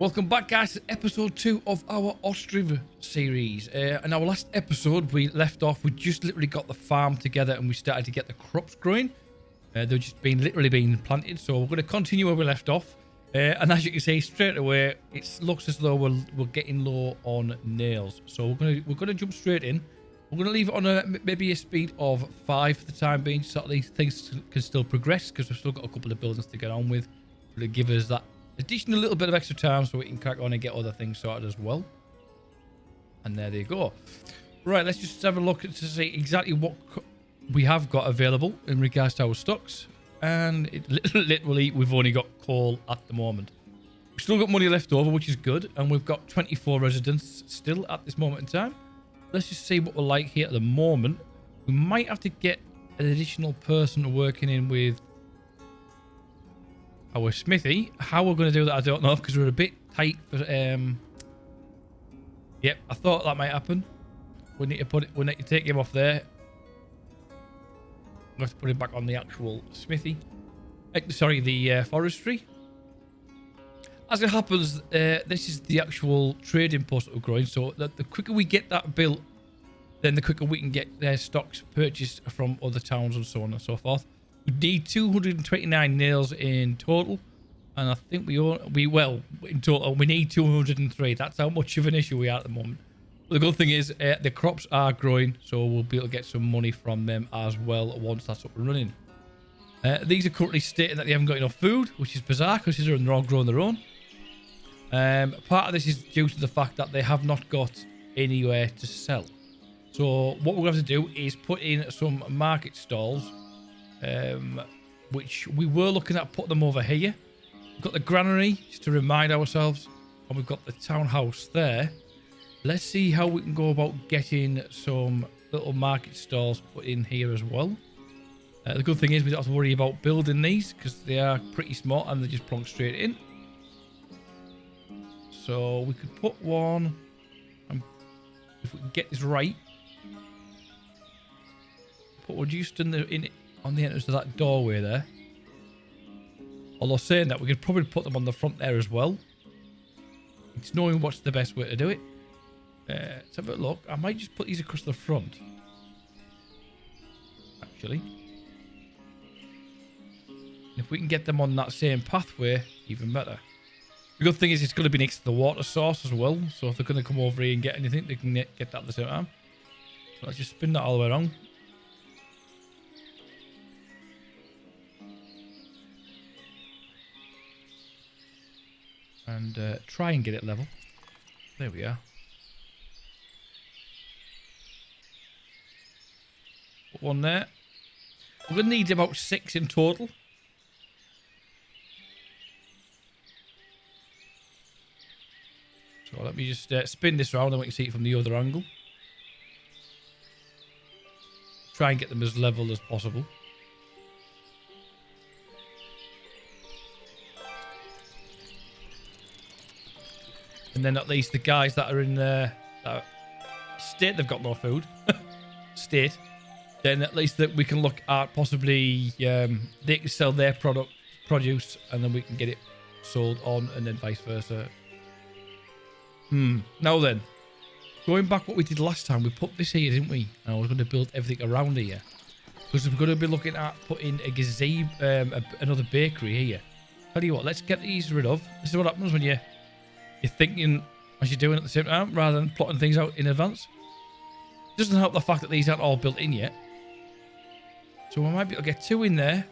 Welcome back, guys, to episode 2 of our Ostriv series. In our last episode, we left off, we just literally got the farm together and we started to get the crops growing. They're just literally being planted, so we're going to continue where we left off. And as you can see, straight away, it looks as though we're getting low on nails. So we're going to jump straight in. We're going to leave it on maybe a speed of 5 for the time being, so at least things can still progress, because we've still got a couple of buildings to get on with. It'll give us that additional little bit of extra time so we can crack on and get other things sorted as well. And there they go. Right, let's just have a look to see exactly what we have got available in regards to our stocks. And literally, we've only got coal at the moment. We've still got money left over, which is good. And we've got 24 residents still at this moment in time. Let's just see what we're like here at the moment. We might have to get an additional person working in with our smithy. How we're going to do that, I don't know, because we're a bit tight for yep, I thought that might happen. We need to take him off there. We have to put him back on the actual smithy. Sorry, the forestry. As it happens, this is the actual trading post that we're growing, so that the quicker we get that built, then the quicker we can get their stocks purchased from other towns and so on and so forth. We need 229 nails in total, and I think in total we need 203. That's how much of an issue we are at the moment. But the good thing is the crops are growing, so we'll be able to get some money from them as well once that's up and running. These are currently stating that they haven't got enough food, which is bizarre because they're all growing their own. Part of this is due to the fact that they have not got anywhere to sell. So what we're going to have to do is put in some market stalls, which we were looking at putting them over here. We've got the granary, just to remind ourselves, and we've got the townhouse there. Let's see how we can go about getting some little market stalls put in here as well. The good thing is we don't have to worry about building these because they are pretty small and they just plonk straight in. So we could put one, if we can get this right, put one just on the entrance to that doorway there. Although saying that, we could probably put them on the front there as well. It's knowing what's the best way to do it. Let's have a look. I might just put these across the front, actually. If we can get them on that same pathway, even better. The good thing is it's going to be next to the water source as well. So if they're going to come over here and get anything, they can get that at the same time. So let's just spin that all the way around. And try and get it level. There we are. Put one there. We're going to need about 6 in total. So let me just spin this around and we can see it from the other angle. Try and get them as level as possible. And then at least the guys that are in state they've got no food. State. Then at least that we can look at possibly they can sell their produce and then we can get it sold on and then vice versa. Now then, going back what we did last time, we put this here, didn't we? And I was going to build everything around here. Because we're going to be looking at putting a gazebo, another bakery here. Tell you what, let's get these rid of. This is what happens when you're thinking as you're doing at the same time, rather than plotting things out in advance. It doesn't help the fact that these aren't all built in yet. So we might be able to get 2 in there,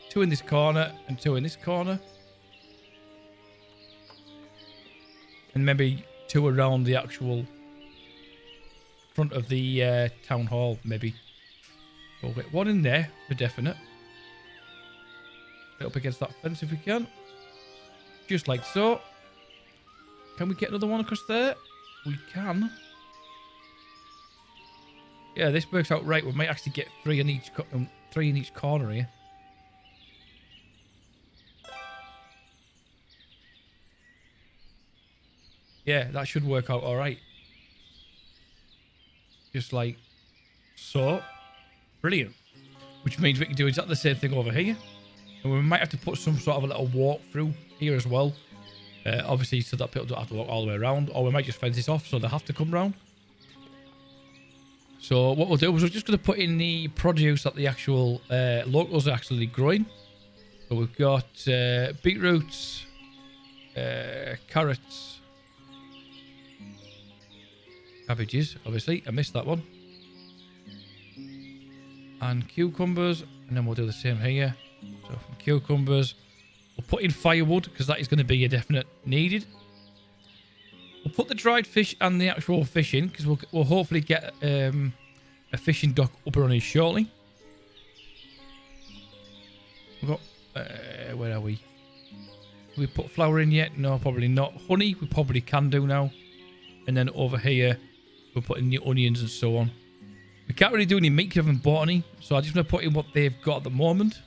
2 in this corner, and 2 in this corner. And maybe 2 around the actual front of the town hall, maybe. We'll get 1 in there for definite. Get up against that fence if we can. Just like so. Can we get another one across there? We can. Yeah, this works out right. We might actually get 3 in each corner here. Yeah, that should work out all right. Just like so. Brilliant. Which means we can do exactly the same thing over here. And we might have to put some sort of a little walk through here as well. Obviously, so that people don't have to walk all the way around, or we might just fence this off so they have to come round. So what we'll do is we're just going to put in the produce that the actual locals are actually growing. So we've got beetroots, carrots, cabbages, obviously. I missed that one. And cucumbers, and then we'll do the same here. So from cucumbers, we'll put in firewood because that is going to be a definite needed. We'll put the dried fish and the actual fish in because we'll hopefully get a fishing dock up and running shortly. We've got where are we? Have we put flour in yet? No, probably not. Honey, we probably can do now. And then over here, we're putting the onions and so on. We can't really do any meat because we haven't bought any. So I'm just going to put in what they've got at the moment.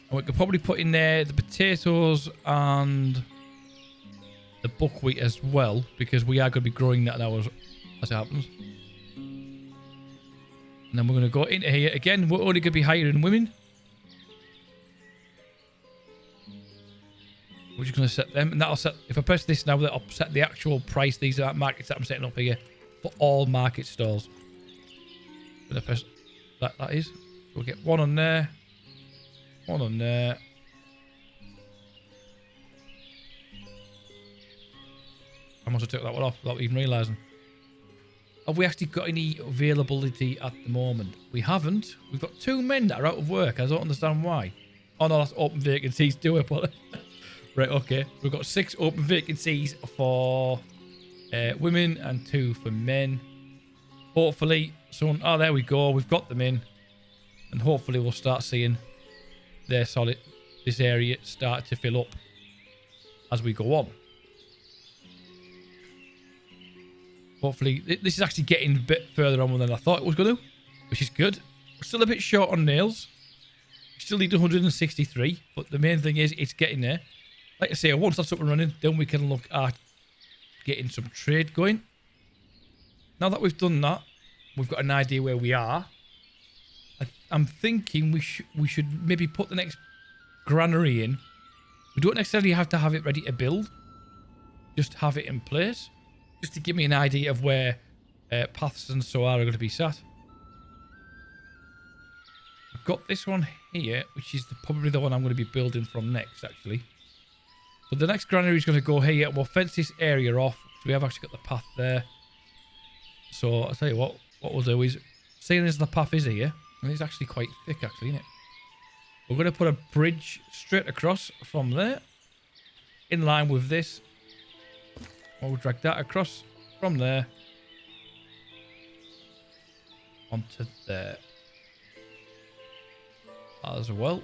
And we could probably put in there the potatoes and the buckwheat as well. Because we are going to be growing that now as it happens. And then we're going to go into here. Again, we're only going to be hiring women. We're just going to set them. And that'll set, if I press this now, that'll set the actual price. These are markets that I'm setting up here for all market stalls. When I press that is. So we'll get one on there. One on there. I must have took that one off without even realising. Have we actually got any availability at the moment? We haven't. We've got 2 men that are out of work. I don't understand why. Oh no, that's open vacancies. Do it, right, okay. We've got 6 open vacancies for women and 2 for men. Hopefully, someone... Oh, there we go. We've got them in. And hopefully we'll start seeing this area start to fill up as we go on. Hopefully, this is actually getting a bit further on than I thought it was going to, which is good. We're still a bit short on nails. We still need 163, but the main thing is it's getting there. Like I say, once that's up and running, then we can look at getting some trade going. Now that we've done that, we've got an idea where we are. I'm thinking we should maybe put the next granary in. We don't necessarily have to have it ready to build. Just have it in place. Just to give me an idea of where paths and so are going to be sat. I've got this one here, which is probably the one I'm going to be building from next, actually. So the next granary is going to go here. We'll fence this area off. So we have actually got the path there. So I'll tell you what we'll do is, seeing as the path is here, and it's actually quite thick, actually, isn't it? We're going to put a bridge straight across from there, in line with this. We'll drag that across from there onto there as well.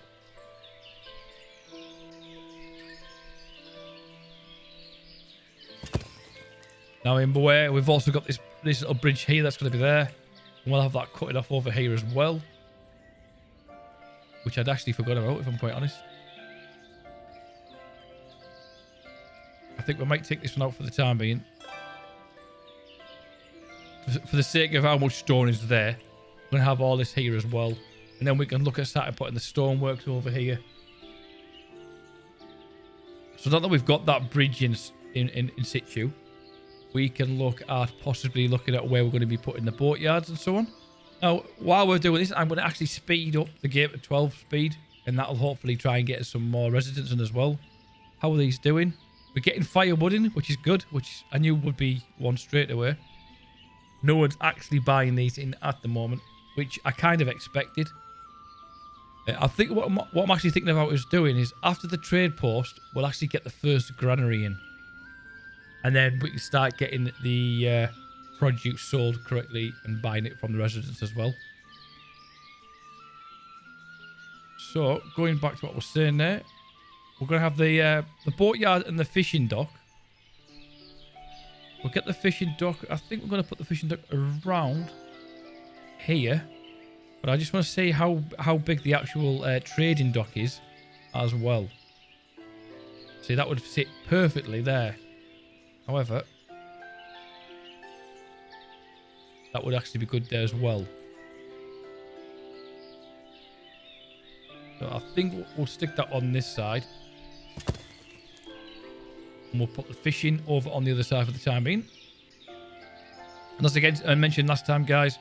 Now in Beware, we've also got this little bridge here that's going to be there. And we'll have that cutting off over here as well. Which I'd actually forgot about, if I'm quite honest. I think we might take this one out for the time being. For the sake of how much stone is there, we're going to have all this here as well. And then we can look at starting putting the stoneworks over here. So now that we've got that bridge in situ, we can look at possibly looking at where we're going to be putting the boatyards and so on. Now, while we're doing this, I'm going to actually speed up the game to 12 speed. And that'll hopefully try and get some more residents in as well. How are these doing? We're getting firewood in, which is good, which I knew would be one straight away. No one's actually buying these in at the moment, which I kind of expected. I think what I'm actually thinking about is doing is after the trade post, we'll actually get the first granary in. And then we can start getting the produce sold correctly and buying it from the residents as well. So, going back to what we're saying there, we're going to have the boatyard and the fishing dock. We'll get the fishing dock. I think we're going to put the fishing dock around here. But I just want to see how big the actual trading dock is as well. See, that would sit perfectly there. However, that would actually be good there as well. So I think we'll stick that on this side. And we'll put the fishing over on the other side for the time being. And as again, I mentioned last time, guys,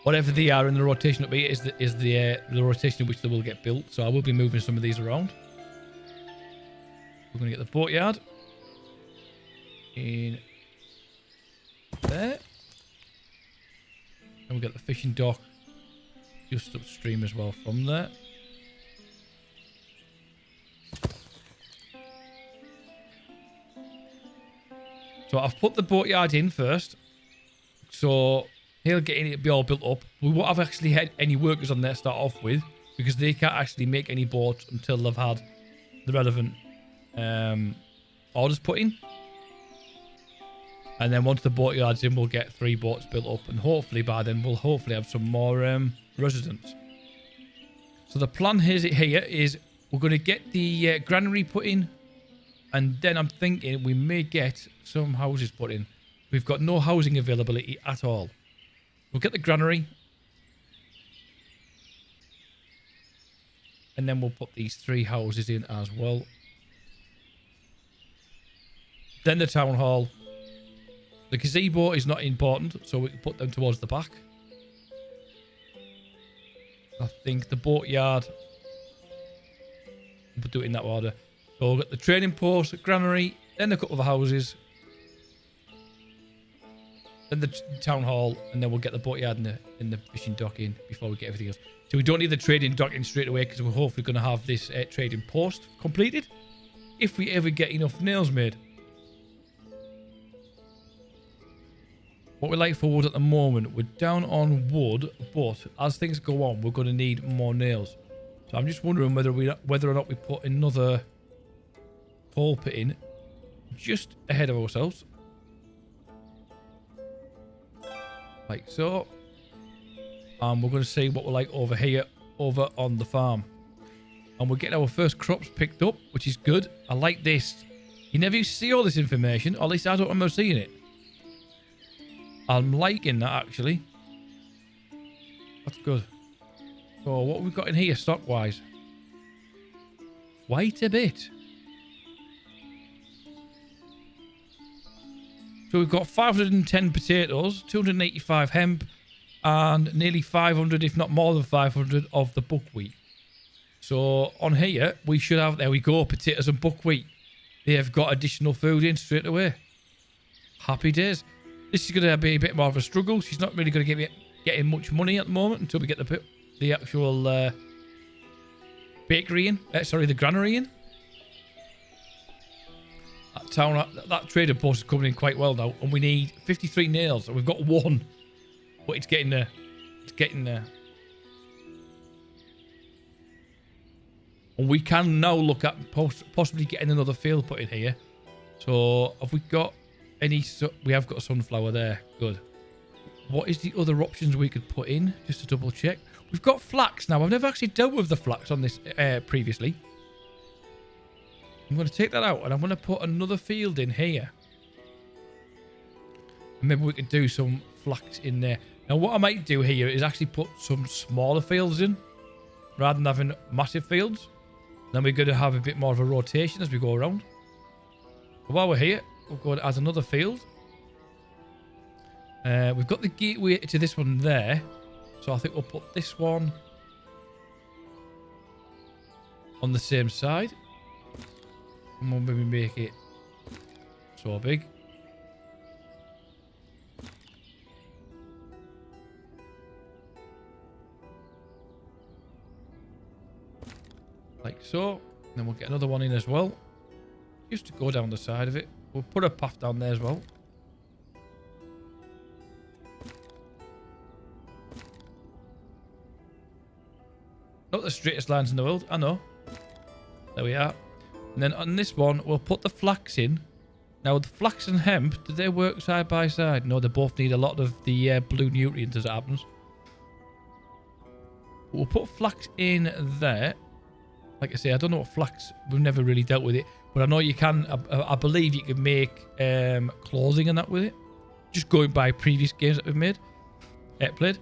whatever they are in the rotation up here is the rotation in which they will get built. So I will be moving some of these around. We're going to get the boatyard in there. And we'll get the fishing dock just upstream as well from there. So I've put the boatyard in first. So he'll be all built up. We won't have actually had any workers on there to start off with, because they can't actually make any boats until they've had the relevant orders put in. And then once the boatyard's in, we'll get 3 boats built up, and hopefully by then we'll hopefully have some more residents. So the plan here is we're going to get the granary put in, and then I'm thinking we may get some houses put in. We've got no housing availability at all. We'll get the granary, and then we'll put these 3 houses in as well. Then the town hall. The gazebo is not important, so we can put them towards the back. I think the boatyard, we'll do it in that order. So we'll get the trading post, the granary, then a couple of houses, then the town hall, and then we'll get the boatyard and the fishing dock in before we get everything else. So we don't need the trading dock in straight away, because we're hopefully going to have this trading post completed if we ever get enough nails made. What we like for wood at the moment, we're down on wood, but as things go on, we're going to need more nails. So I'm just wondering whether or not we put another coal pit in just ahead of ourselves, like so. And we're going to see what we're like over here, over on the farm. And we're getting our first crops picked up, which is good. I like this. You never used to see all this information, or at least I don't remember seeing it. I'm liking that, actually. That's good. So what we've got in here stock-wise? Quite a bit. So we've got 510 potatoes, 285 hemp, and nearly 500, if not more than 500, of the buckwheat. So on here, we should have, there we go, potatoes and buckwheat. They have got additional food in straight away. Happy days. This is going to be a bit more of a struggle. She's not really going to get getting much money at the moment until we get the actual bakery in. Sorry, the granary in. That trader post is coming in quite well now, and we need 53 nails, and we've got 1, but it's getting there. It's getting there. And we can now look at possibly getting another field put in here. So have we got any? We have got a sunflower there. Good. What is the other options we could put in? Just to double check. We've got flax now. I've never actually dealt with the flax on this previously. I'm going to take that out, and I'm going to put another field in here. And maybe we could do some flax in there. Now, what I might do here is actually put some smaller fields in, rather than having massive fields. Then we're going to have a bit more of a rotation as we go around. But while we're here, we'll go and add another field. We've got the gateway to this one there. So I think we'll put this one on the same side. And we'll maybe make it so big. Like so. And then we'll get another one in as well. Just to go down the side of it. We'll put a path down there as well. Not the straightest lines in the world, I know. There we are. And then on this one, we'll put the flax in. Now, the flax and hemp, do they work side by side? No, they both need a lot of the blue nutrients as it happens. But we'll put flax in there. Like I say, I don't know what flax, we've never really dealt with it. But I know you can, I believe you can make clothing and that with it. Just going by previous games that we've played.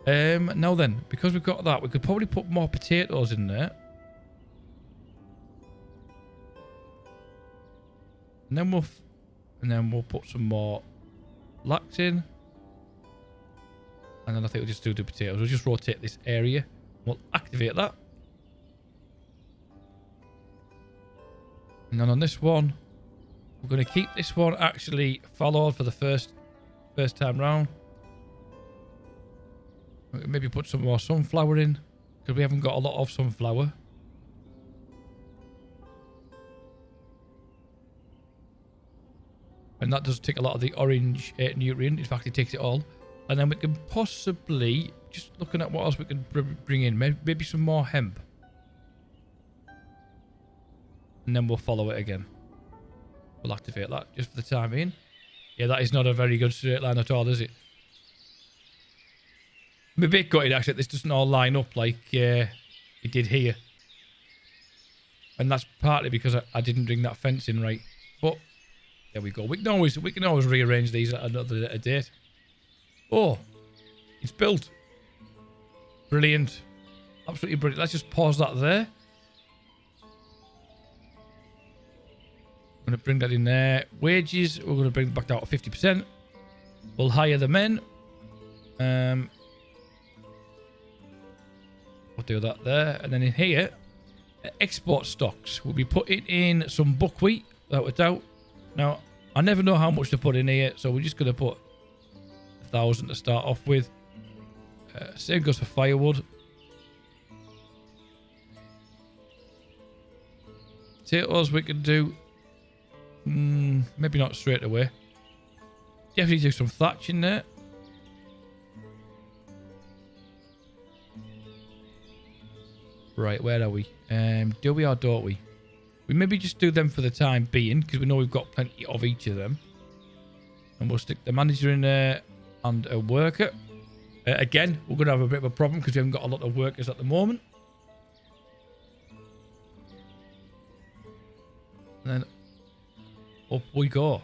Now then, because we've got that, we could probably put more potatoes in there. And then we'll put some more Lapse in. And then I think we'll just do the potatoes. We'll just rotate this area. We'll activate that. And then on this one, we're going to keep this one actually followed for the first time round. Maybe put some more sunflower in, because we haven't got a lot of sunflower. And that does take a lot of the orange nutrient. In fact, it takes it all. And then we can possibly, just looking at what else we can bring in, maybe some more hemp. And then we'll follow it again. We'll activate that just for the time being. Yeah, that is not a very good straight line at all, is it? I'm a bit gutted actually. This doesn't all line up like it did here. And that's partly because I didn't bring that fence in right. But there we go. We can always rearrange these at another date. Oh, it's built. Brilliant. Absolutely brilliant. Let's just pause that there. I'm going to bring that in there. Wages, we're going to bring it back down to 50%. We'll hire the men. We'll do that there. And then in here, export stocks. We'll be putting in some buckwheat, without a doubt. Now, I never know how much to put in here, so we're just going to put 1,000 to start off with. Same goes for firewood. Potatoes we can do. Maybe not straight away. Definitely do some thatch in there. Right, where are we? Do we or don't we? We maybe just do them for the time being, because we know we've got plenty of each of them. And we'll stick the manager in there and a worker. Again, we're going to have a bit of a problem because we haven't got a lot of workers at the moment. And then up we go.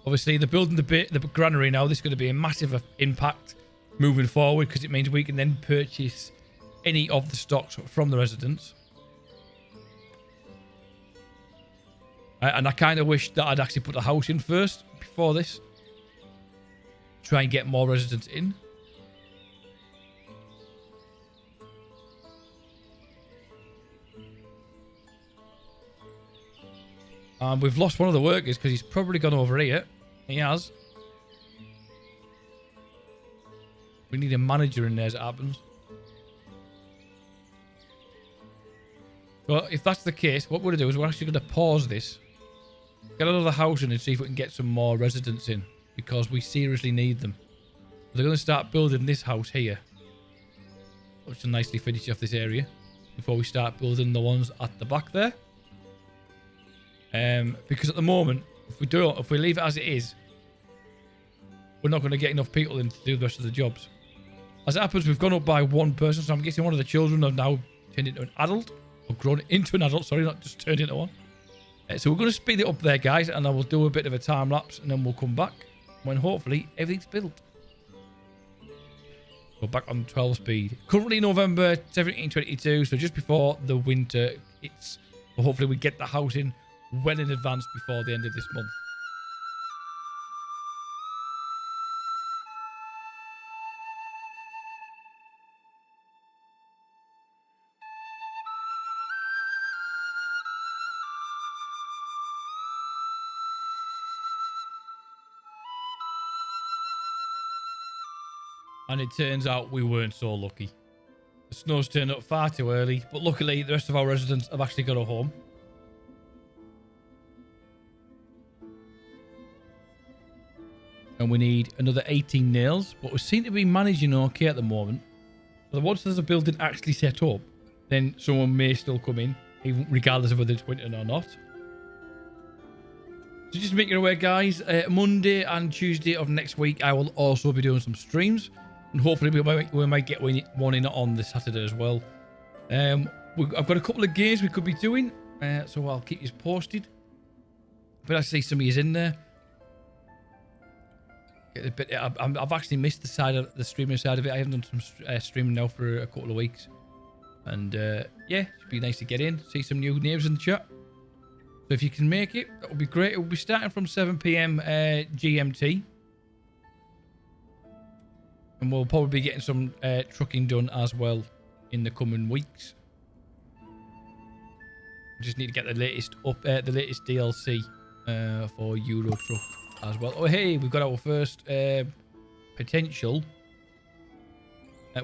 Obviously, they're building the granary now. This is going to be a massive impact moving forward, because it means we can then purchase any of the stocks from the residents. And I kind of wish that I'd actually put a house in first before this. Try and get more residents in. And we've lost one of the workers because he's probably gone over here. He has. We need a manager in there as it happens. Well, if that's the case, what we're going to do is we're actually going to pause this. Get another house in and see if we can get some more residents in. Because we seriously need them. They're going to start building this house here. Which will nicely finish off this area. Before we start building the ones at the back there. Because at the moment, if we leave it as it is, we're not going to get enough people in to do the rest of the jobs. As it happens, we've gone up by one person, so I'm guessing one of the children have now turned into an adult. Or grown into an adult, sorry, not just turned into one. So we're going to speed it up there, guys, and I will do a bit of a time lapse, and then we'll come back when hopefully everything's built. We're back on 12 speed. Currently November 1722, so just before the winter hits. So hopefully we get the house in well in advance before the end of this month. And it turns out we weren't so lucky. The snow's turned up far too early, but luckily the rest of our residents have actually got a home. And we need another 18 nails, but we seem to be managing okay at the moment. So once there's a building actually set up, then someone may still come in, even regardless of whether it's winter or not. So just make your aware, guys, Monday and Tuesday of next week, I will also be doing some streams. And hopefully we might get one in on this Saturday as well. I've got a couple of games we could be doing, so I'll keep you posted. But I see some of you in there. I've actually missed the streaming side of it. I haven't done some streaming now for a couple of weeks. And yeah, it'd be nice to get in, see some new names in the chat. So if you can make it, that would be great. It will be starting from 7 p.m. GMT. And we'll probably be getting some trucking done as well in the coming weeks. We just need to get the latest DLC for Euro Truck as well. Oh, hey, we've got our first potential.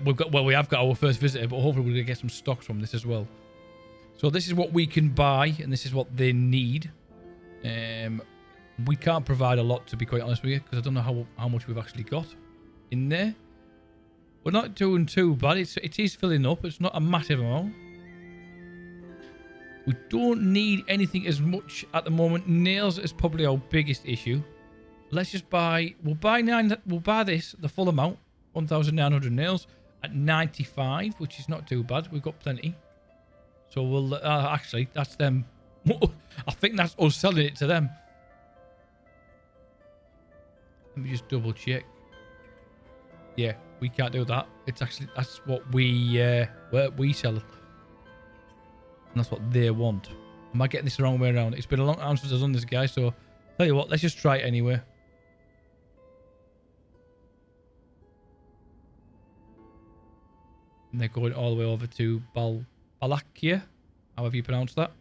We have got our first visitor, but hopefully we're going to get some stocks from this as well. So this is what we can buy, and this is what they need. We can't provide a lot, to be quite honest with you, because I don't know how much we've actually got in there. We're not doing too bad. It is filling up. It's not a massive amount. We don't need anything as much at the moment. Nails is probably our biggest issue. Let's just buy. We'll buy this, the full amount, 1,900 nails at 95, which is not too bad. We've got plenty. So we'll actually, that's them. I think that's us selling it to them. Let me just double check. Yeah, we can't do that. It's actually, that's what we sell. And that's what they want. Am I getting this the wrong way around? It's been a long time since I've done this, guys. So tell you what, let's just try it anyway. And they're going all the way over to Balakia, however you pronounce that.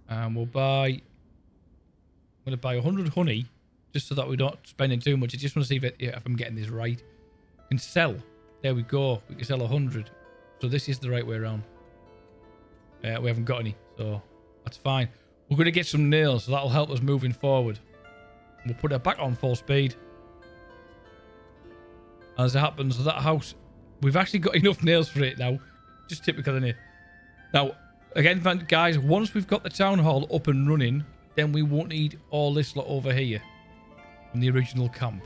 And we'll buy. I'm going to buy 100 honey, just so that we're not spending too much. I just want to see if I'm getting this right. We can sell. There we go. We can sell 100. So this is the right way around. We haven't got any, so that's fine. We're going to get some nails, so that'll help us moving forward. We'll put it back on full speed. As it happens, that house, we've actually got enough nails for it now. Just typical, isn't it? Now, again, guys, once we've got the town hall up and running, then we won't need all this lot over here from the original camp.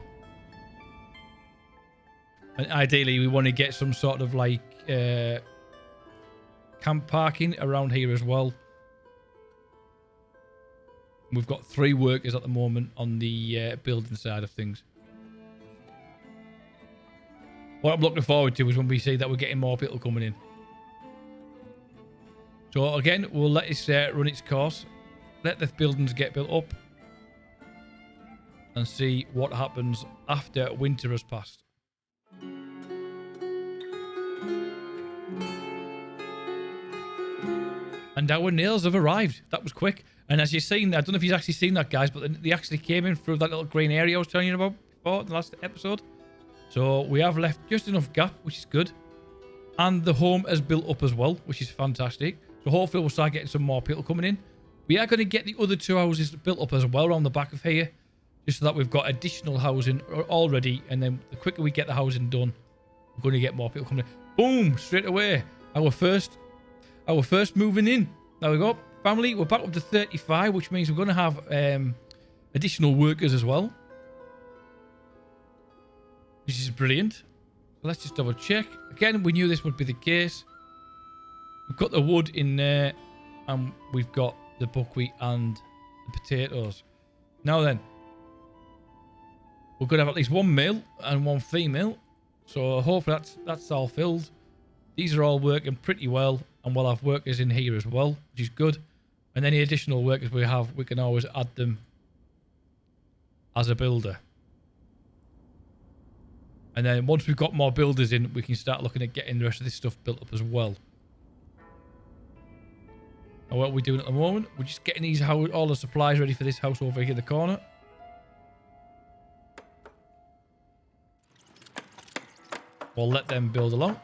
And ideally, we want to get some sort of like camp parking around here as well. We've got 3 workers at the moment on the building side of things. What I'm looking forward to is when we see that we're getting more people coming in. So again, we'll let it run its course. Let the buildings get built up. And see what happens after winter has passed. And our nails have arrived. That was quick. And as you've seen, I don't know if you've actually seen that, guys, but they actually came in through that little green area I was telling you about before in the last episode. So we have left just enough gap, which is good. And the home has built up as well, which is fantastic. So hopefully we'll start getting some more people coming in. We are going to get the other 2 houses built up as well around the back of here. Just so that we've got additional housing already. And then the quicker we get the housing done, we're going to get more people coming in. Boom! Straight away. Our first moving in. There we go. Family, we're back up to 35, which means we're going to have additional workers as well. Which is brilliant. So let's just double check. Again, we knew this would be the case. We've got the wood in there. And we've got the buckwheat and the potatoes. Now then. We're going to have at least 1 male and 1 female. So hopefully that's all filled. These are all working pretty well. And we'll have workers in here as well, which is good. And any additional workers we have, we can always add them as a builder. And then once we've got more builders in, we can start looking at getting the rest of this stuff built up as well. And what we're doing at the moment, we're just getting all the supplies ready for this house over here in the corner. We'll let them build along.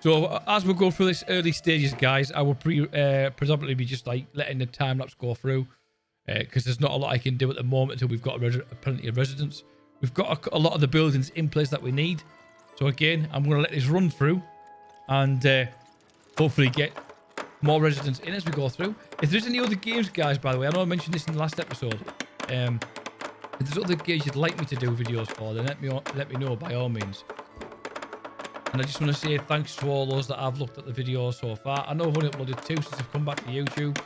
So as we go through this early stages, guys, I will predominantly be just like letting the time lapse go through. Because there's not a lot I can do at the moment until we've got plenty of residents. We've got a lot of the buildings in place that we need. So again, I'm going to let this run through. And hopefully get more residents in as we go through. If there's any other games, guys, by the way, I know I mentioned this in the last episode. If there's other games you'd like me to do videos for, then let me know by all means. And I just want to say thanks to all those that have looked at the videos so far. I know I've only uploaded 2 since I've come back to YouTube.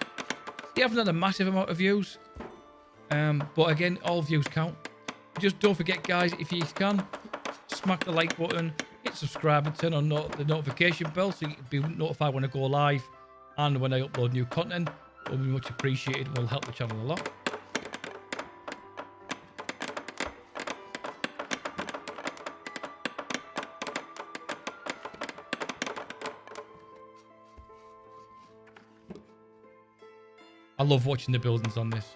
You haven't had a massive amount of views. But again, all views count. Just don't forget, guys, if you can, smack the like button, hit like, subscribe, and turn on the notification bell so you can be notified when I go live and when I upload new content. It will be much appreciated and will help the channel a lot. I love watching the buildings on this.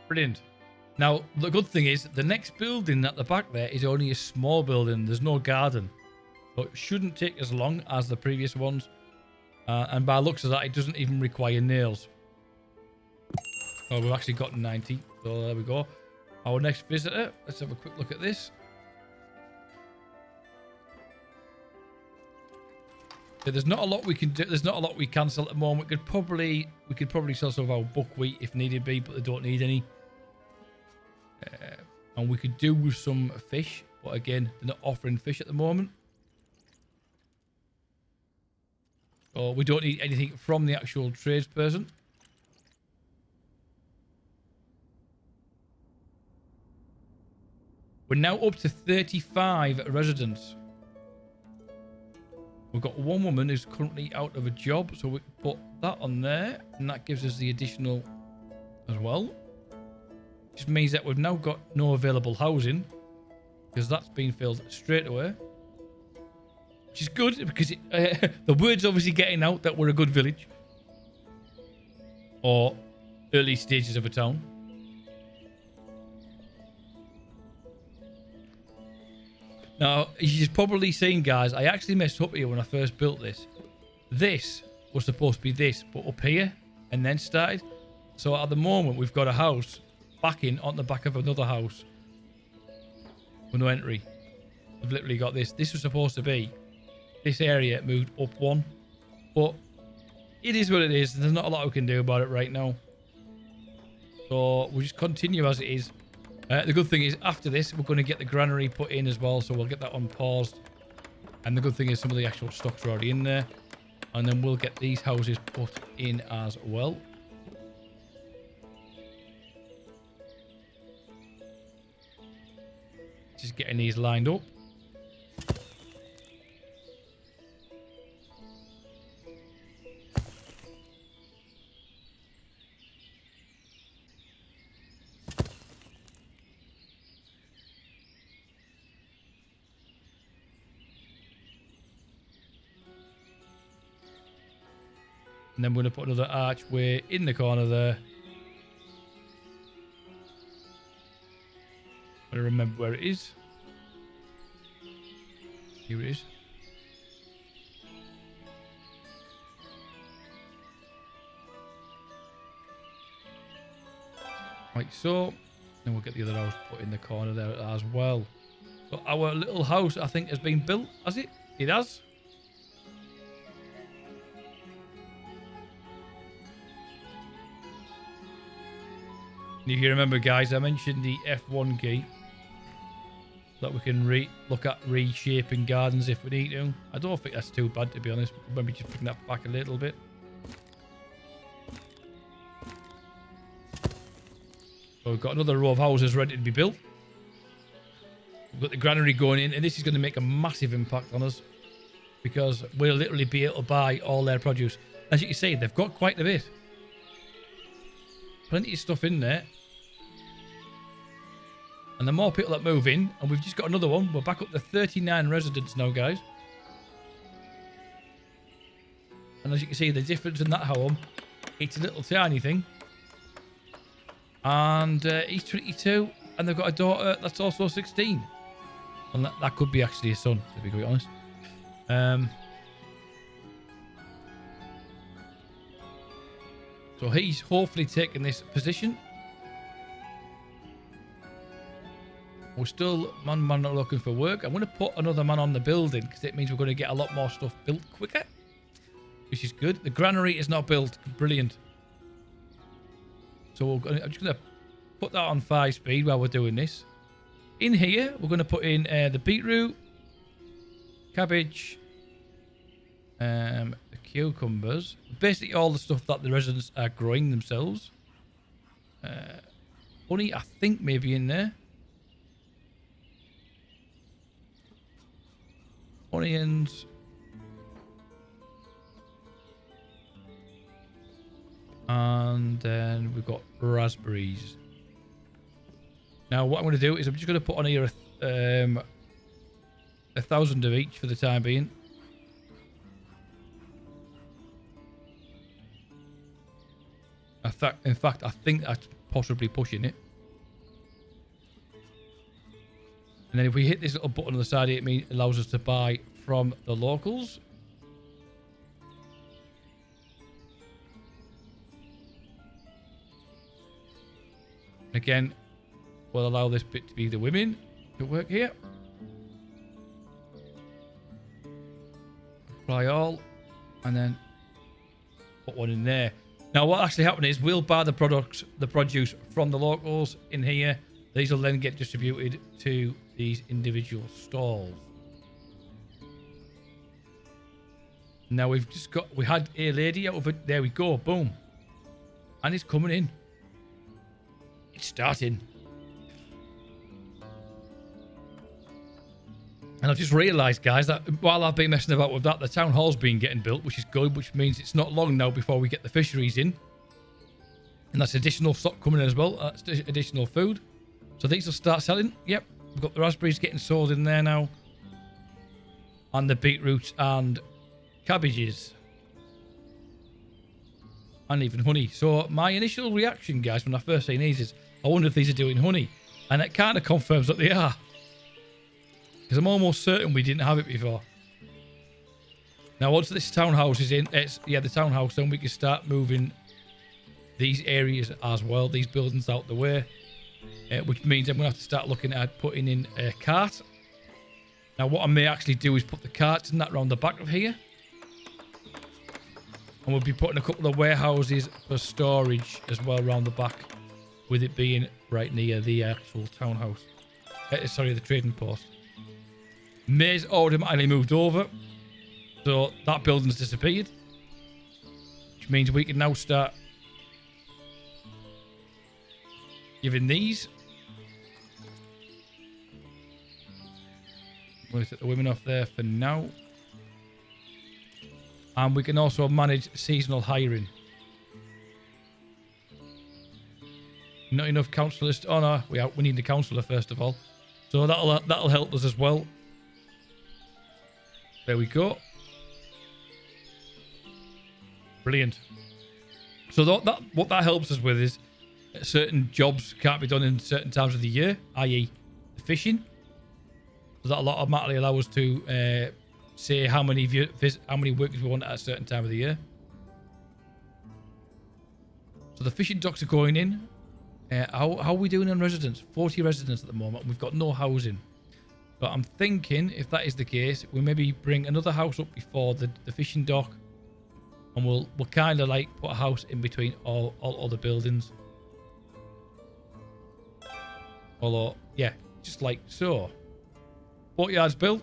Brilliant. Now, the good thing is the next building at the back there is only a small building. There's no garden. So it shouldn't take as long as the previous ones. And by the looks of that, it doesn't even require nails. Oh, we've actually got 90. So there we go. Our next visitor. Let's have a quick look at this. So there's not a lot we can do. There's not a lot we can sell at the moment. We could probably sell some of our buckwheat if needed be, but they don't need any. And we could do with some fish, but again, they're not offering fish at the moment. So we don't need anything from the actual tradesperson. We're now up to 35 residents. We've got one woman who's currently out of a job, so we can put that on there, and that gives us the additional as well. Which means that we've now got no available housing, because that's been filled straight away. Which is good, because the word's obviously getting out that we're a good village. Or early stages of a town. Now, as you've probably seen, guys, I actually messed up here when I first built this. This was supposed to be this, but up here, and then started. So at the moment, we've got a house backing on the back of another house with no entry. I've literally got this. This was supposed to be this area moved up one, but it is what it is. There's not a lot we can do about it right now. So we'll just continue as it is. The good thing is after this, we're going to get the granary put in as well, so we'll get that on paused. And the good thing is some of the actual stocks are already in there, and then we'll get these houses put in as well. Just getting these lined up. And then we're going to put another archway in the corner there. I remember where it is. Here it is. Like so. Then we'll get the other house put in the corner there as well. So our little house, I think, has been built, has it? It has. If you remember, guys, I mentioned the F1 key that we can look at reshaping gardens if we need to. I don't think that's too bad, to be honest. Maybe just bring that back a little bit. So we've got another row of houses ready to be built. We've got the granary going in, and this is going to make a massive impact on us because we'll literally be able to buy all their produce. As you can see, they've got quite a bit. Plenty of stuff in there. And the more people that move in, and we've just got another one. We're back up to 39 residents now, guys. And as you can see, the difference in that home, it's a little tiny thing. And he's 22, and they've got a daughter that's also 16. And that could be actually a son, to be quite honest. So he's hopefully taking this position. We're still man looking for work. I'm going to put another man on the building because it means we're going to get a lot more stuff built quicker, which is good. The granary is not built. Brilliant. So I'm just going to put that on 5 speed while we're doing this. In here, we're going to put in the beetroot, cabbage, the cucumbers, basically all the stuff that the residents are growing themselves. Honey, I think maybe in there. Onions. And then we've got raspberries. Now what I'm going to do is I'm just going to put on here 1,000 of each for the time being. In fact, I think that's possibly pushing it. And then if we hit this little button on the side, it allows us to buy from the locals. Again, we'll allow this bit to be the women to work here. Apply all. And then put one in there. Now, what actually happened is we'll buy the produce from the locals in here. These will then get distributed to these individual stalls. Now we had a lady over there. We go, boom, and it's coming in. It's starting. And I've just realised, guys, that while I've been messing about with that, the town hall's been getting built, which is good, which means it's not long now before we get the fisheries in. And that's additional stock coming in as well. That's additional food. So these will start selling. Yep. We've got the raspberries getting sold in there now. And the beetroots and cabbages. And even honey. So my initial reaction, guys, when I first seen these is, I wonder if these are doing honey. And it kind of confirms that they are. Because I'm almost certain we didn't have it before. Now, once this townhouse is in, the townhouse, then we can start moving these areas as well, these buildings out the way. Which means I'm going to have to start looking at putting in a cart. Now, what I may actually do is put the carts in that around the back of here. And we'll be putting a couple of warehouses for storage as well around the back. With it being right near the actual townhouse. Sorry, the trading post. May's automatically moved over. So that building's disappeared. Which means we can now start giving these. I'm going to take the women off there for now. And we can also manage seasonal hiring. Not enough councillors. Oh no, we need the councillor first of all. So that'll help us as well. There we go. Brilliant. So what that helps us with is certain jobs can't be done in certain times of the year, i.e. the fishing. So that'll automatically allow us to say how many workers we want at a certain time of the year. So the fishing docks are going in. How are we doing on residents? 40 residents at the moment. We've got no housing. But I'm thinking, if that is the case, we maybe bring another house up before the fishing dock. And we'll kind of like put a house in between all the buildings. Although, yeah, just like so. Boatyard's built.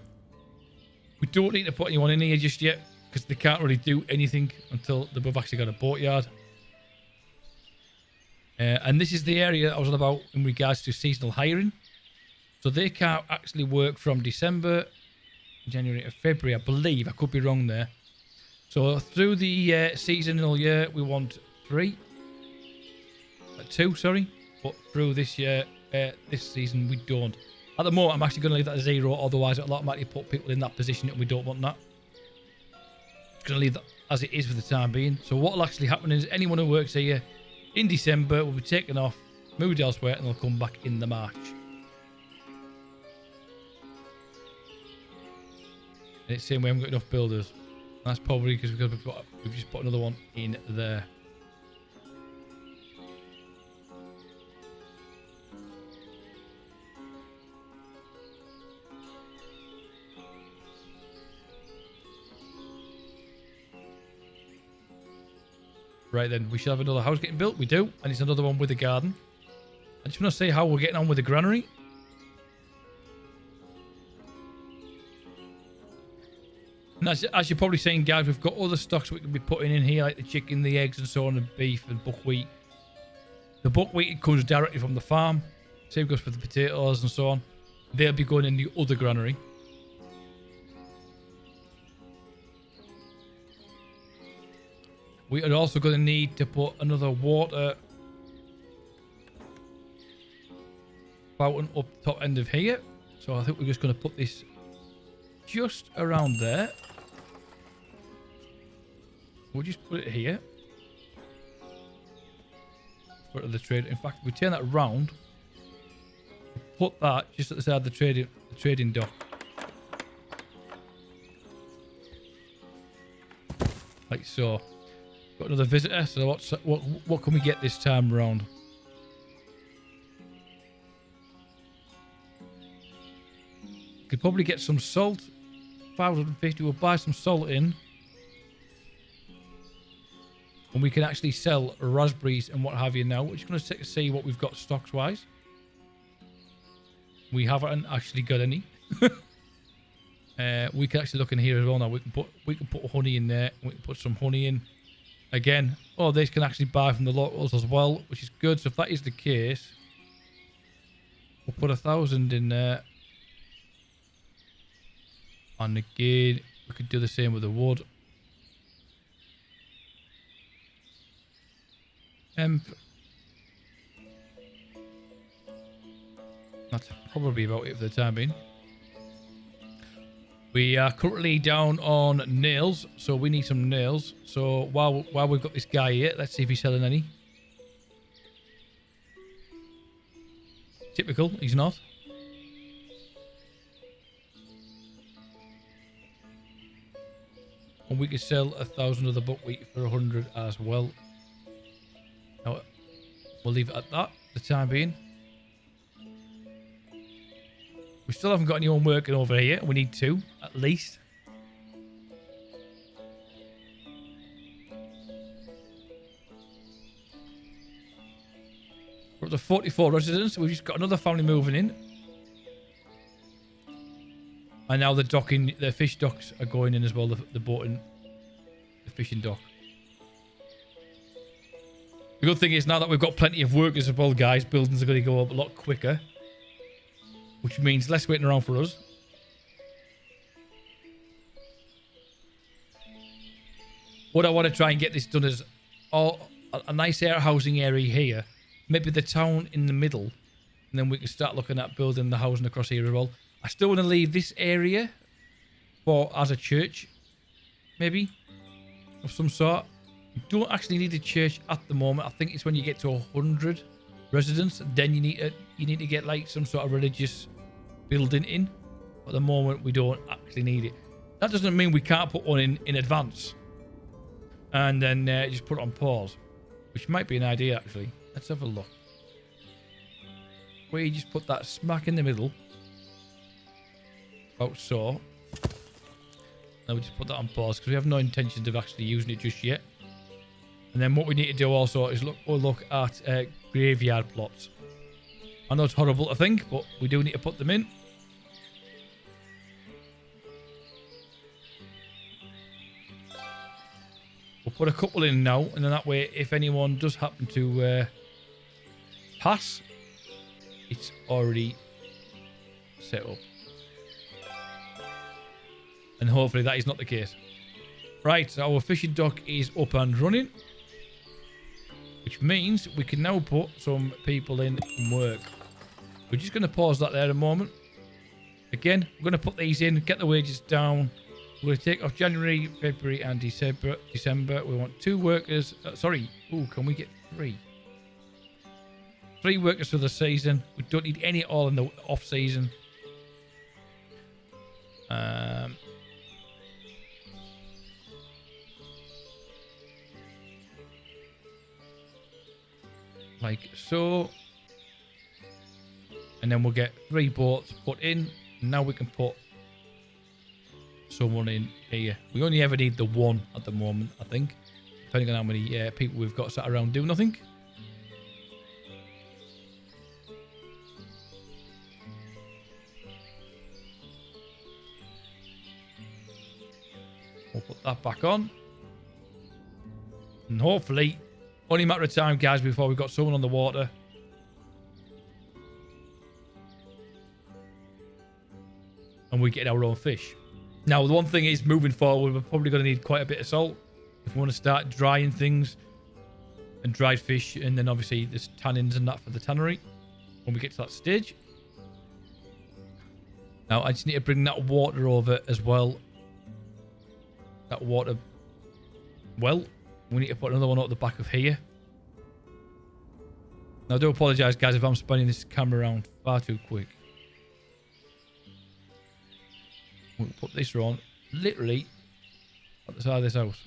We don't need to put anyone in here just yet, because they can't really do anything until they've actually got a boatyard. And this is the area I was on about in regards to seasonal hiring. So they can't actually work from December, January or February, I believe. I could be wrong there. So through the seasonal year, we want 2, sorry. But through this year, this season, we don't. At the moment, I'm actually going to leave that at 0. Otherwise, it'll automatically put people in that position and we don't want that. Just going to leave that as it is for the time being. So what will actually happen is anyone who works here in December will be taken off, moved elsewhere, and they'll come back in the March. And it's saying we haven't got enough builders. That's probably because we've just put another one in there. Right then, we should have another house getting built. We do, and it's another one with a garden. I just want to see how we're getting on with the granary. And as you're probably saying, guys, we've got other stocks we can be putting in here, like the chicken, the eggs, and so on, and beef and buckwheat. The buckwheat comes directly from the farm. Same goes for the potatoes and so on. They'll be going in the other granary. We are also going to need to put another water fountain up top end of here. So I think we're just going to put this just around there. We'll just put it here. Put it at the trade. In fact, if we turn that around, put that just at the side of the trading dock. Like so. Got another visitor. So what can we get this time around? Could probably get some salt. 550. We'll buy some salt in. And we can actually sell raspberries and what have you now. We're just going to see what we've got stocks wise. We haven't actually got any. We can actually look in here as well now. We can put honey in there. We can put some honey in. Again, all these can actually buy from the locals as well, which is good. So if that is the case, we'll put 1,000 in there. And again, we could do the same with the wood. That's probably about it for the time being. We are currently down on nails, so we need some nails. So while we've got this guy here, let's see if he's selling any. Typical, he's not. And we could sell 1,000 of the buckwheat for 100 as well. Now, we'll leave it at that for the time being. We still haven't got anyone working over here. We need 2, at least. We're up to 44 residents. We've just got another family moving in. And now the fish docks are going in as well. The boating, the fishing dock. The good thing is now that we've got plenty of workers as well, guys, buildings are going to go up a lot quicker. Which means less waiting around for us. What I want to try and get this done is a nice air housing area here. Maybe the town in the middle. And then we can start looking at building the housing across here as well. I still want to leave this area as a church. Maybe. Of some sort. You don't actually need a church at the moment. I think it's when you get to 100 residents, then you need to get like some sort of religious building in. At the moment, we don't actually need it. That doesn't mean we can't put one in advance and then just put it on pause, which might be an idea actually. Let's have a look. We just put that smack in the middle, about so. Now we just put that on pause because we have no intentions of actually using it just yet. And then what we need to do also is look at graveyard plots. I know it's horrible to think, but we do need to put them in. We'll put a couple in now, and then that way, if anyone does happen to pass, it's already set up. And hopefully that is not the case. Right, so our fishing dock is up and running. Which means we can now put some people in from work. We're just going to pause that there a moment. Again, we're going to put these in, get the wages down. We're going to take off January, February and December. We want 2 workers. Ooh, can we get 3? 3 workers for the season. We don't need any at all in the off season. Like so. And then we'll get 3 boats put in. Now we can put someone in here. We only ever need the 1 at the moment, I think. depending on how many people we've got sat around doing nothing. We'll put that back on. And hopefully, only a matter of time, guys, before we've got someone on the water. And we get our own fish. Now, the one thing is, moving forward, we're probably going to need quite a bit of salt if we want to start drying things and dried fish. And then, obviously, there's tannins and that for the tannery when we get to that stage. Now, I just need to bring that water over as well. That water well. We need to put another one at the back of here. Now, I do apologise, guys, if I'm spinning this camera around far too quick. We'll put this on literally at the side of this house.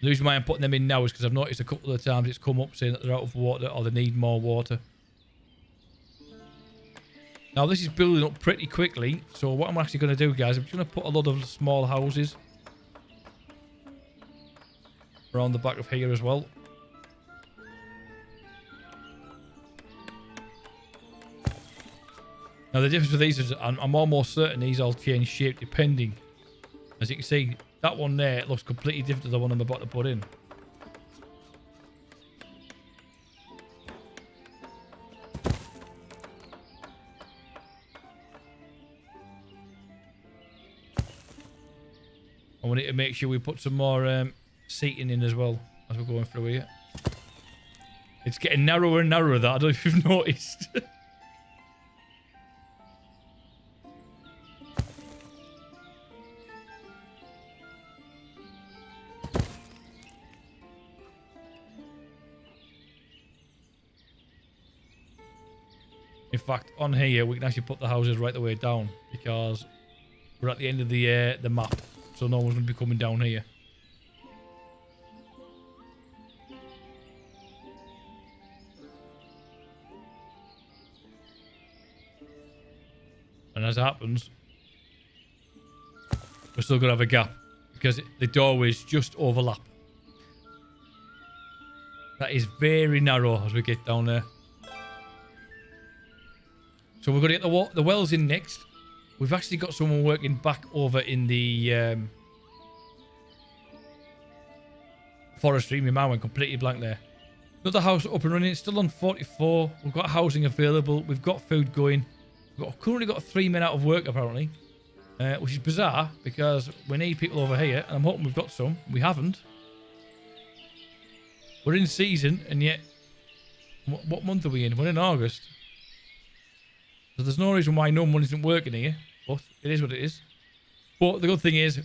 The reason why I'm putting them in now is because I've noticed a couple of times it's come up saying that they're out of water or they need more water. Now, this is building up pretty quickly. So what I'm actually going to do, guys, I'm just going to put a lot of small houses around the back of here as well. Now, the difference with these is I'm almost certain these all change shape depending. As you can see, that one there looks completely different to the one I'm about to put in. And we need to make sure we put some more seating in as well as we're going through here. It's getting narrower and narrower, that. I don't know if you've noticed. In fact, on here, we can actually put the houses right the way down because we're at the end of the map. So no one's going to be coming down here. And as it happens, we're still going to have a gap because the doorways just overlap. That is very narrow as we get down there. So we're going to get the wells in next. We've actually got someone working back over in the forestry. My mind went completely blank there. Another house up and running. It's still on 44. We've got housing available. We've got food going. We've currently got 3 men out of work, apparently. Which is bizarre because we need people over here. And I'm hoping we've got some. We haven't. We're in season and yet... What month are we in? We're in August. So there's no reason why no one isn't working here. But it is what it is. But the good thing is,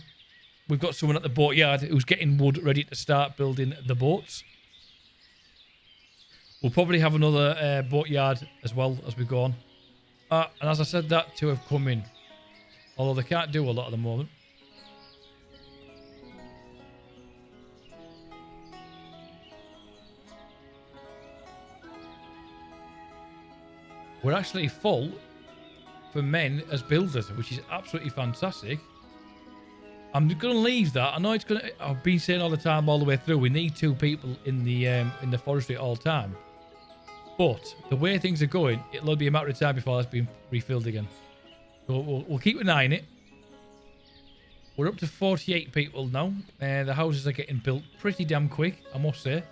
we've got someone at the boatyard who's getting wood ready to start building the boats. We'll probably have another boatyard as well as we go on. And as I said, that two have come in. Although they can't do a lot at the moment. We're actually full for men as builders, which is absolutely fantastic. I'm going to leave that. I know it's going to... I've been saying all the time, all the way through, we need 2 people in the forestry at all time. But the way things are going, it'll be a matter of time before that's been refilled again. So we'll keep an eye on it. We're up to 48 people now. The houses are getting built pretty damn quick, I must say.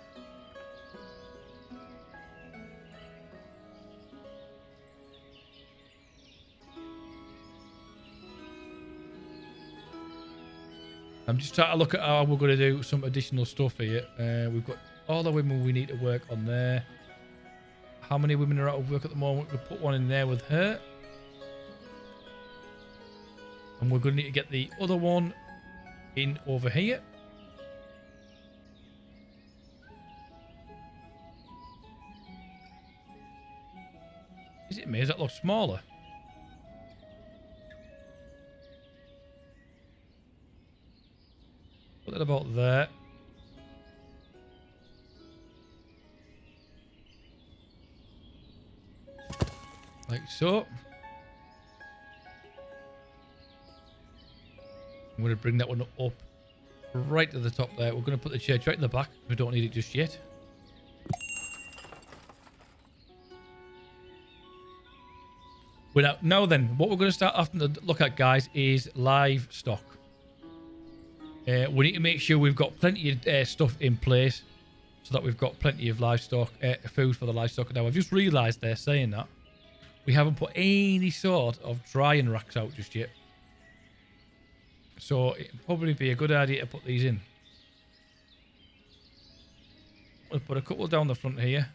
I'm just trying to look at how we're going to do some additional stuff here. We've got all the women we need to work on there. How many women are out of work at the moment? We'll put one in there with her. And we're going to need to get the other one in over here. Is it me? Does that look smaller? Put that about there. Like so. I'm going to bring that one up right to the top there. We're going to put the church right in the back. We don't need it just yet. Now then, what we're going to start having to look at, guys, is livestock. We need to make sure we've got plenty of stuff in place so that we've got plenty of livestock, food for the livestock. Now, I've just realised they're saying that we haven't put any sort of drying racks out just yet. So it'd probably be a good idea to put these in. We'll put a couple down the front here.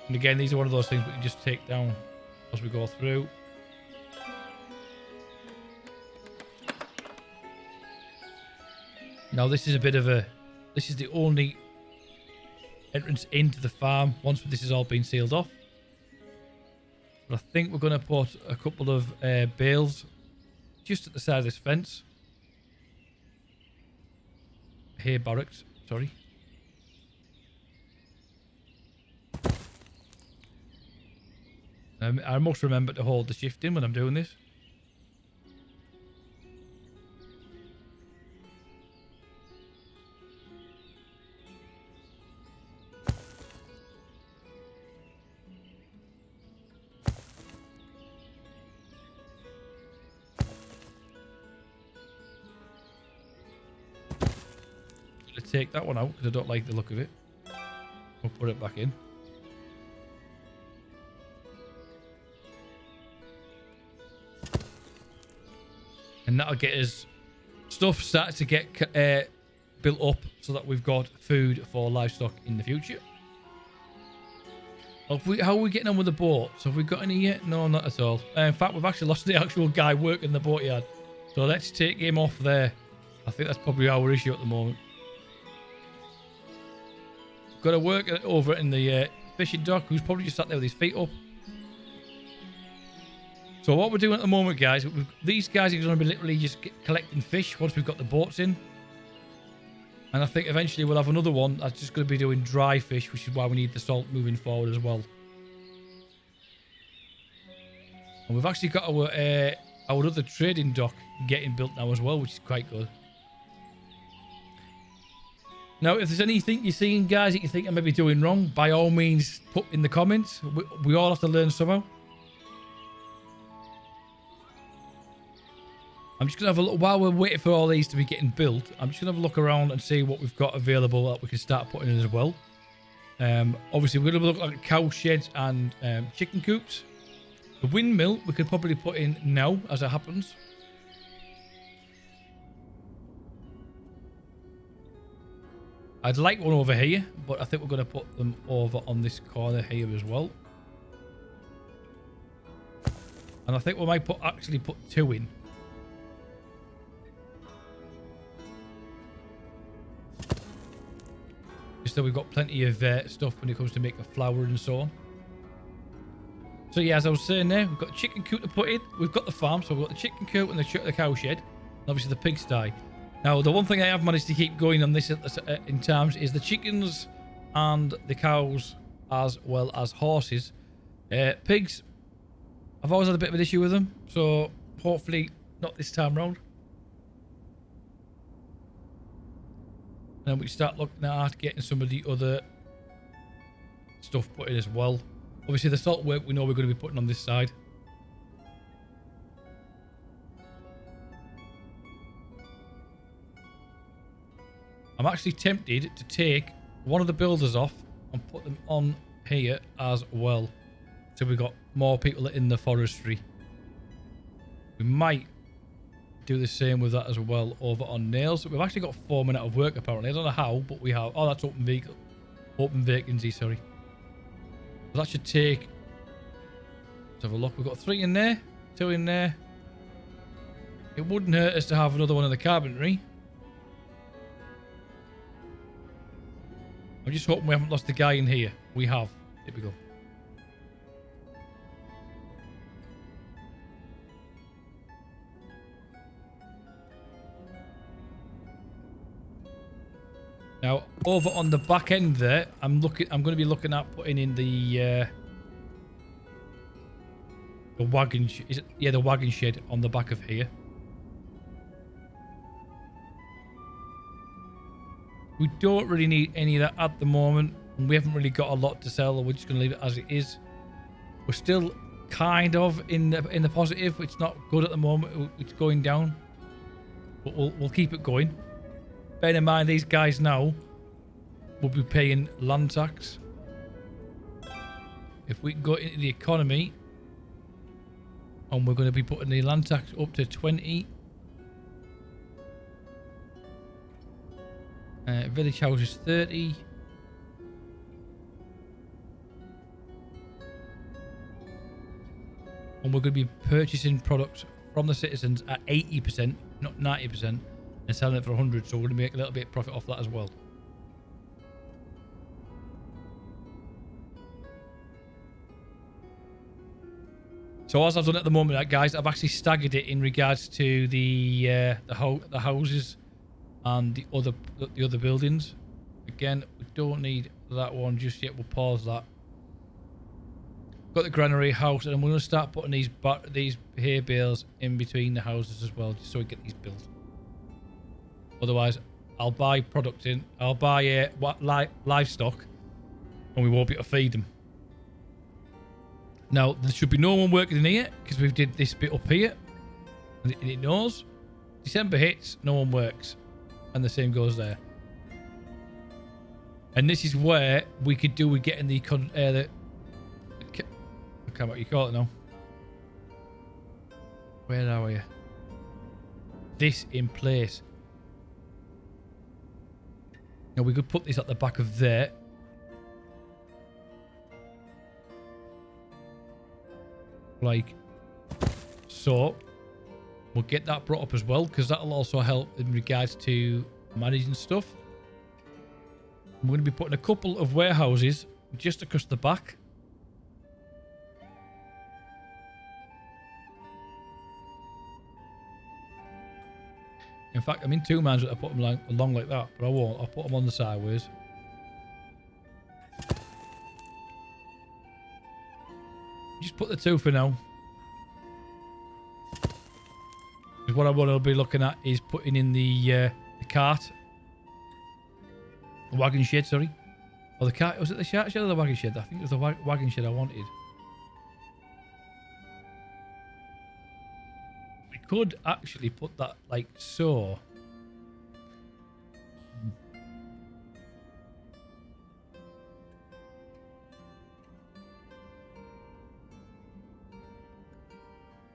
And again, these are one of those things we can just take down as we go through. Now this is a bit of a... This is the only entrance into the farm once this has all been sealed off. But I think we're going to put a couple of bales just at the side of this fence. Hay barracks, sorry. I must remember to hold the shift in when I'm doing this. I'm gonna take that one out because I don't like the look of it. We'll put it back in. And that'll get us stuff started to get built up so that we've got food for livestock in the future. How are we getting on with the boat? So have we got any yet? No, not at all. In fact, we've actually lost the actual guy working the boatyard. So let's take him off there. I think that's probably our issue at the moment. Got to work over in the fishing dock, who's probably just sat there with his feet up. So what we're doing at the moment, guys, these guys are going to be literally just collecting fish once we've got the boats in. And I think eventually we'll have another one that's just going to be doing dry fish, which is why we need the salt moving forward as well. And we've actually got our other trading dock getting built now as well, which is quite good. Now, if there's anything you're seeing, guys, that you think I may be doing wrong, by all means, put in the comments. We all have to learn somehow. I'm just going to have a look, while we're waiting for all these to be getting built, I'm just going to have a look around and see what we've got available that we can start putting in as well. Obviously, we're going to look at cow sheds and chicken coops. The windmill, we could probably put in now, as it happens. I'd like one over here, but I think we're going to put them over on this corner here as well. And I think we might actually put two in. Just so we've got plenty of stuff when it comes to making flour and so on. So yeah, as I was saying there, we've got a chicken coop to put in. We've got the farm, so we've got the chicken coop and the cow shed. And obviously the pigsty. Now, the one thing I have managed to keep going on this in terms is the chickens and the cows, as well as horses. Pigs, I've always had a bit of an issue with them, so hopefully not this time round. And then we start looking at getting some of the other stuff put in as well. Obviously, the salt work we know we're going to be putting on this side. I'm actually tempted to take one of the builders off and put them on here as well. So we've got more people in the forestry. We might do the same with that as well over on nails. We've actually got 4 minutes of work apparently. I don't know how, but we have. Oh, that's open vehicle. Open vacancy, sorry. So that should take... Let's have a look. We've got 3 in there. 2 in there. It wouldn't hurt us to have another one in the carpentry. I'm just hoping we haven't lost the guy in here. We have. Here we go. Now, over on the back end there, I'm going to be looking at putting in the wagon. The wagon shed on the back of here. We don't really need any of that at the moment. And we haven't really got a lot to sell. We're just going to leave it as it is. We're still kind of in the positive. It's not good at the moment. It's going down. But we'll keep it going. Bear in mind, these guys now will be paying land tax. If we go into the economy, and we're going to be putting the land tax up to 20. Village house is 30. And we're going to be purchasing products from the citizens at 80%, not 90%, and selling it for 100. So we're going to make a little bit of profit off that as well. So as I've done at the moment, guys, I've actually staggered it in regards to the houses and the other buildings. Again, we don't need that one just yet. We'll pause that. Got the granary house, and we're going to start putting these hay bales in between the houses as well, just so we get these built. Otherwise, I'll buy product in. I'll buy livestock, and we won't be able to feed them. Now, there should be no one working in here because we've did this bit up here, and it knows. December hits, no one works, and the same goes there. And this is where we could do with getting I can't remember what you call it now. Where are we? This in place. Now we could put this at the back of there. Like so. We'll get that brought up as well, because that'll also help in regards to managing stuff. I'm going to be putting a couple of warehouses just across the back. In fact, I'm in two minds that I put them along like that, but I won't. I'll put them on the sideways. Just put the two for now. Because what I want to be looking at is putting in the cart. The wagon shed, sorry. Or the cart. Was it the cart shed or the wagon shed? I think it was the wagon shed I wanted. We could actually put that like so.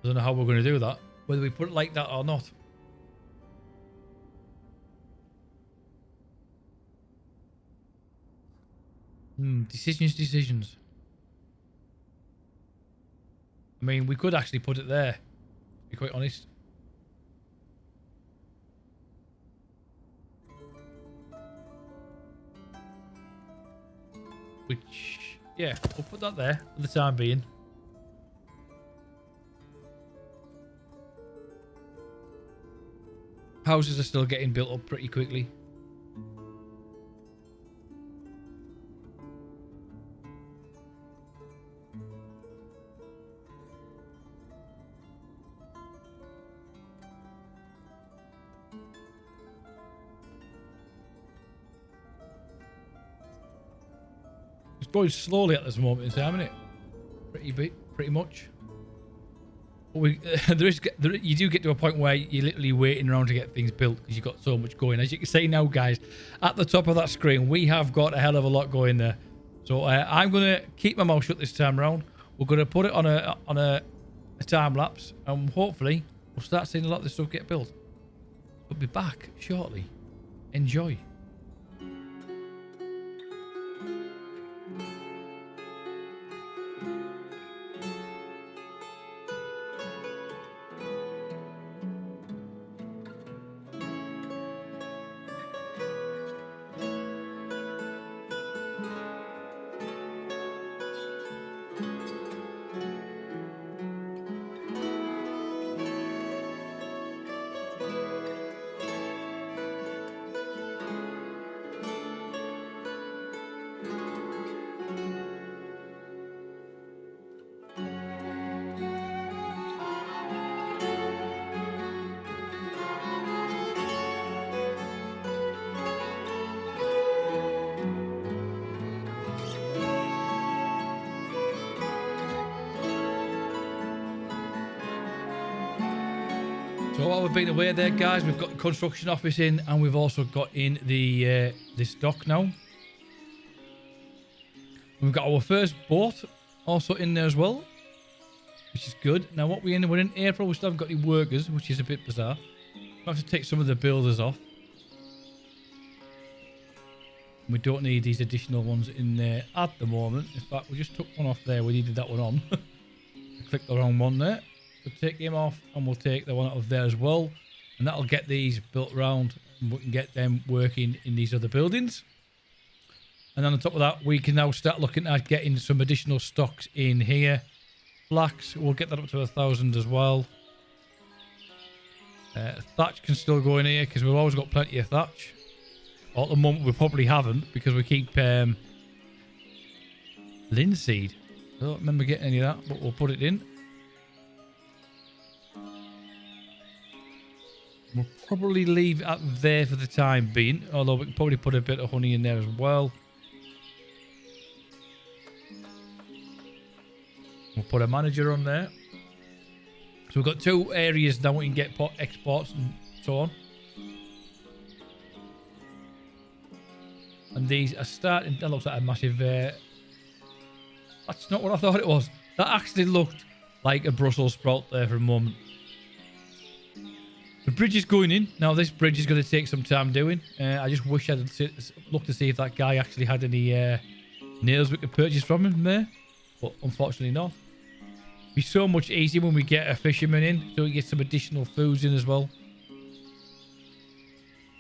I don't know how we're going to do that. Whether we put it like that or not. Decisions. I mean, we could actually put it there, to be quite honest. Which, yeah, we'll put that there for the time being. Houses are still getting built up pretty quickly. It's going slowly at this moment in time, isn't it? Pretty much. But you do get to a point where you're literally waiting around to get things built because you've got so much going. As you can see now, guys, at the top of that screen, we have got a hell of a lot going there. So I'm going to keep my mouth shut this time around. We're going to put it on a time lapse, and hopefully we'll start seeing a lot of this stuff get built. We'll be back shortly. Enjoy. while we've been away there, guys, we've got the construction office in, and we've also got in the this dock now. We've got our first boat also in there as well, which is good. Now, what we're in April, we still haven't got any workers, which is a bit bizarre. We'll have to take some of the builders off. We don't need these additional ones in there at the moment. In fact, we just took one off there. We needed that one on. I clicked the wrong one there. We'll take him off, and we'll take the one out of there as well. And that'll get these built around, and we can get them working in these other buildings. And then on top of that, we can now start looking at getting some additional stocks in here. Flax, we'll get that up to 1,000 as well. Thatch can still go in here because we've always got plenty of thatch. At the moment, we probably haven't because we keep linseed. I don't remember getting any of that, but we'll put it in. We'll probably leave it at there for the time being, although we can probably put a bit of honey in there as well. We'll put a manager on there. So we've got 2 areas now we can get exports and so on. And these are starting. That looks like a massive. That's not what I thought it was. That actually looked like a Brussels sprout there for a moment. The bridge is going in. Now, this bridge is going to take some time doing. I just wish I'd looked to see if that guy actually had any nails we could purchase from him there. But unfortunately not. It'd be so much easier when we get a fisherman in, so we get some additional foods in as well.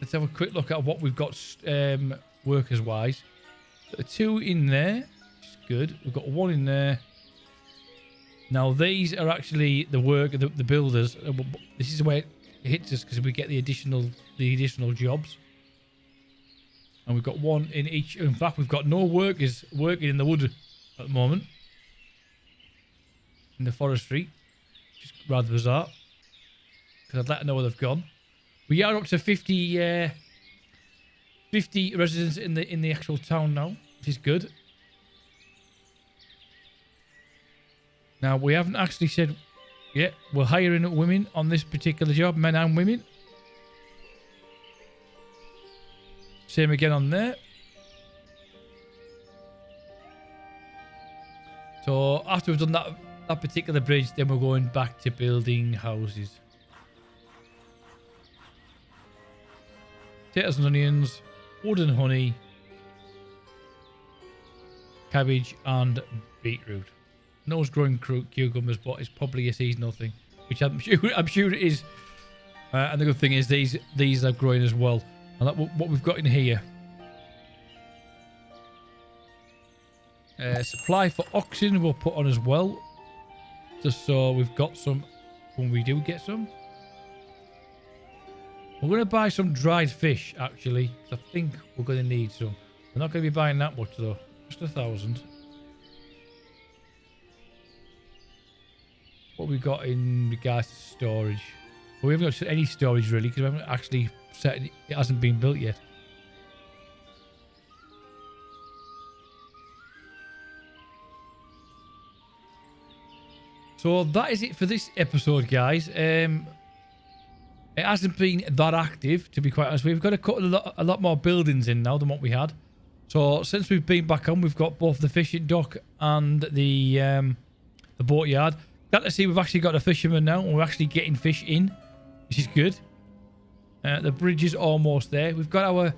Let's have a quick look at what we've got workers wise. Got 2 in there, which is good. We've got 1 in there. Now these are actually the builders. This is where it hits us because we get the additional jobs. And we've got 1 in each. In fact, we've got no workers working in the wood at the moment. In the forestry. Just rather bizarre. Because I'd like to know where they've gone. We are up to 50 residents in the actual town now, which is good. Now, we haven't actually said, yeah, we're hiring women on this particular job, men and women. Same again on there. So, after we've done that particular bridge, then we're going back to building houses. Potatoes and onions, wood and honey, cabbage and beetroot. No one's growing cucumbers, but it's probably a seasonal thing, which I'm sure it is. And the good thing is these are growing as well. And that's what we've got in here. Supply for oxen we'll put on as well, just so we've got some when we do get some. We're going to buy some dried fish, actually, because I think we're going to need some. We're not going to be buying that much, though. Just 1,000. What we got in regards to storage? Well, we haven't got any storage, really, because we haven't actually set it. It hasn't been built yet. So that is it for this episode, guys. It hasn't been that active, to be quite honest. We've got a lot more buildings in now than what we had. So since we've been back on, we've got both the fishing dock and the boat yard. Glad to see we've actually got a fisherman now, and we're actually getting fish in, which is good. The bridge is almost there. We've got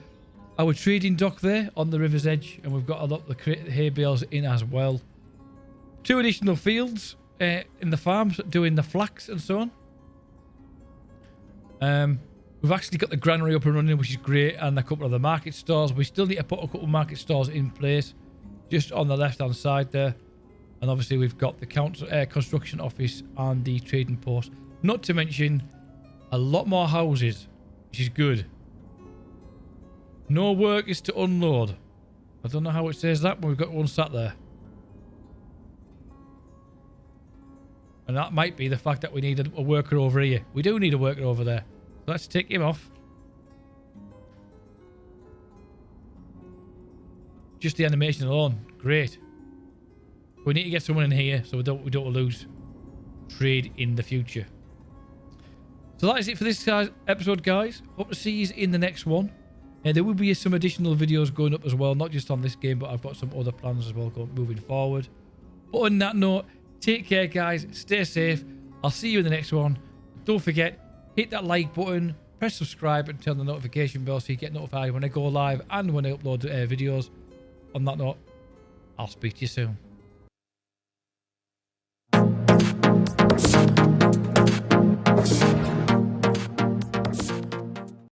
our trading dock there on the river's edge, and we've got a lot of the hay bales in as well. 2 additional fields in the farms doing the flax and so on. We've actually got the granary up and running, which is great, and a couple of the market stores. We still need to put a couple of market stores in place, just on the left-hand side there. And obviously, we've got the construction office and the trading post. Not to mention a lot more houses, which is good. No work is to unload. I don't know how it says that, but we've got one sat there. And that might be the fact that we need a worker over here. We do need a worker over there. So let's take him off. Just the animation alone. Great. We need to get someone in here so we don't lose trade in the future. So that is it for this episode, guys. Hope to see you in the next one. And there will be some additional videos going up as well, not just on this game, but I've got some other plans as well moving forward. But on that note, take care, guys. Stay safe. I'll see you in the next one. Don't forget, hit that like button, press subscribe, and turn the notification bell so you get notified when I go live and when I upload videos. On that note, I'll speak to you soon.